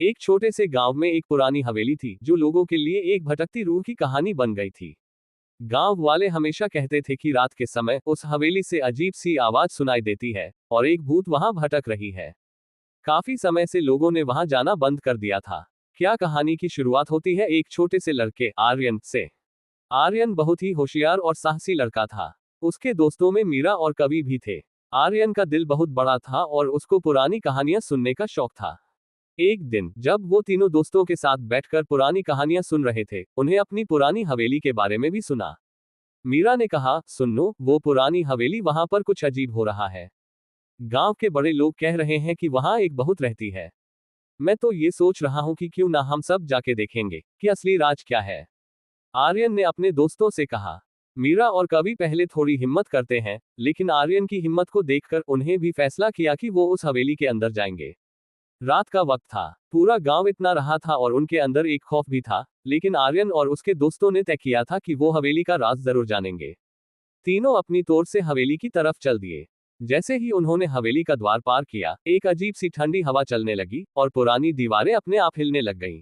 एक छोटे से गांव में एक पुरानी हवेली थी जो लोगों के लिए एक भटकती रूह की कहानी बन गई थी। गांव वाले हमेशा कहते थे कि रात के समय उस हवेली से अजीब सी आवाज सुनाई देती है और एक भूत वहां भटक रही है। काफी समय से लोगों ने वहां जाना बंद कर दिया था। क्या कहानी की शुरुआत होती है एक छोटे से लड़के आर्यन से। आर्यन बहुत ही होशियार और साहसी लड़का था। उसके दोस्तों में मीरा और कवि भी थे। आर्यन का दिल बहुत बड़ा था और उसको पुरानी कहानियां सुनने का शौक था। एक दिन जब वो तीनों दोस्तों के साथ बैठकर पुरानी कहानियां सुन रहे थे, उन्हें अपनी पुरानी हवेली के बारे में भी सुना। मीरा ने कहा, सुनो, वो पुरानी हवेली, वहां पर कुछ अजीब हो रहा है। गांव के बड़े लोग कह रहे हैं कि वहां एक बहुत रहती है। मैं तो ये सोच रहा हूं कि क्यों ना हम सब जाके देखेंगे कि असली राज क्या है। आर्यन ने अपने दोस्तों से कहा। मीरा और कवि पहले थोड़ी हिम्मत करते हैं, लेकिन आर्यन की हिम्मत को देखकर उन्हें भी फैसला किया कि वो उस हवेली के अंदर जाएंगे। रात का वक्त था। पूरा गांव इतना रहा था और उनके अंदर एक खौफ भी था, लेकिन आर्यन और उसके दोस्तों ने तय किया था कि वो हवेली का राज जरूर जानेंगे। तीनों अपनी तोर से हवेली की तरफ चल दिए। जैसे ही उन्होंने हवेली का द्वार पार किया, एक अजीब सी ठंडी हवा चलने लगी और पुरानी दीवारें अपने आप हिलने लग गईं।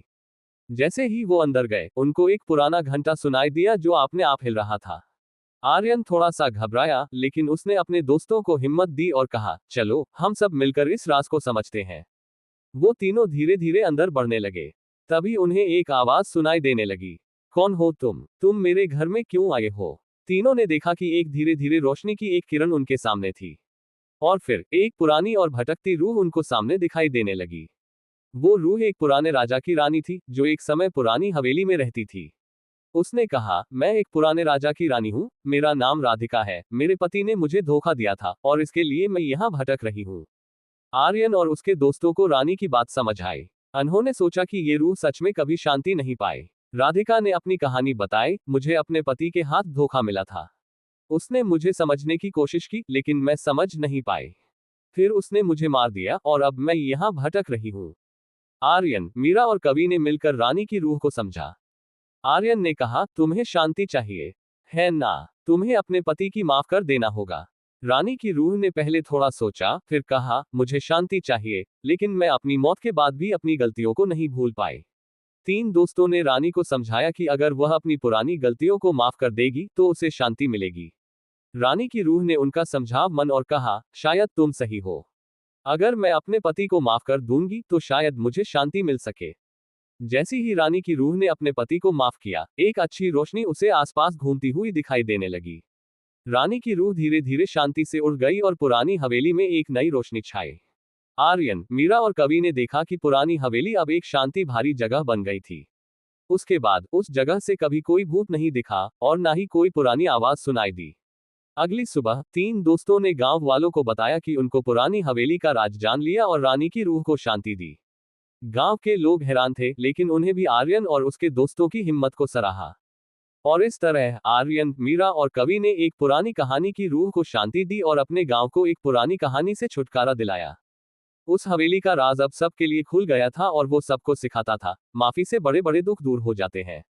जैसे ही वो अंदर गए, उनको एक पुराना घंटा सुनाई दिया जो अपने आप हिल रहा था। आर्यन थोड़ा सा घबराया, लेकिन उसने अपने दोस्तों को हिम्मत दी और कहा, चलो हम सब मिलकर इस राज को समझते हैं। वो तीनों धीरे धीरे अंदर बढ़ने लगे। तभी उन्हें एक आवाज सुनाई देने लगी। कौन हो तुम मेरे घर में क्यों आए हो? तीनों ने देखा कि एक धीरे धीरे रोशनी की एक किरण उनके सामने थी। और फिर एक पुरानी और भटकती रूह उनको सामने दिखाई देने लगी। वो रूह एक पुराने राजा की रानी थी जो एक समय पुरानी हवेली में रहती थी। उसने कहा, मैं एक पुराने राजा की रानी हूँ, मेरा नाम राधिका है। मेरे पति ने मुझे धोखा दिया था और इसके लिए मैं यहाँ भटक रही हूँ। आर्यन और उसके दोस्तों को रानी की बात समझ आई। उन्होंने सोचा कि ये रूह सच में कभी शांति नहीं पाए। राधिका ने अपनी कहानी बताई, मुझे अपने पति के हाथ धोखा मिला था। उसने मुझे समझने की कोशिश की, लेकिन मैं समझ नहीं पाई। फिर उसने मुझे मार दिया और अब मैं यहाँ भटक रही हूँ। आर्यन, मीरा और कवि ने मिलकर रानी की रूह को समझा। आर्यन ने कहा, तुम्हें शांति चाहिए, है ना? तुम्हें अपने पति की माफ कर देना होगा। रानी की रूह ने पहले थोड़ा सोचा, फिर कहा, मुझे शांति चाहिए, लेकिन मैं अपनी मौत के बाद भी अपनी गलतियों को नहीं भूल पाई। तीन दोस्तों ने रानी को समझाया कि अगर वह अपनी पुरानी गलतियों को माफ कर देगी तो उसे शांति मिलेगी। रानी की रूह ने उनका समझाव मन और कहा, शायद तुम सही हो। अगर मैं अपने पति को माफ कर दूंगी तो शायद मुझे शांति मिल सके। जैसी ही रानी की रूह ने अपने पति को माफ किया, एक अच्छी रोशनी उसे आसपास घूमती हुई दिखाई देने लगी। रानी की रूह धीरे धीरे शांति से उड़ गई और पुरानी हवेली में एक नई रोशनी छाई। आर्यन, मीरा और कवि ने देखा कि पुरानी हवेली अब एक शांति भारी जगह बन गई थी। उसके बाद उस जगह से कभी कोई भूत नहीं दिखा और ना ही कोई पुरानी आवाज सुनाई दी। अगली सुबह तीन दोस्तों ने गांव वालों को बताया कि उनको पुरानी हवेली का राज जान लिया और रानी की रूह को शांति दी। गांव के लोग हैरान थे, लेकिन उन्हें भी आर्यन और उसके दोस्तों की हिम्मत को सराहा। और इस तरह आर्यन, मीरा और कवि ने एक पुरानी कहानी की रूह को शांति दी और अपने गांव को एक पुरानी कहानी से छुटकारा दिलाया। उस हवेली का राज अब सबके लिए खुल गया था और वो सबको सिखाता था, माफी से बड़े बड़े दुख दूर हो जाते हैं।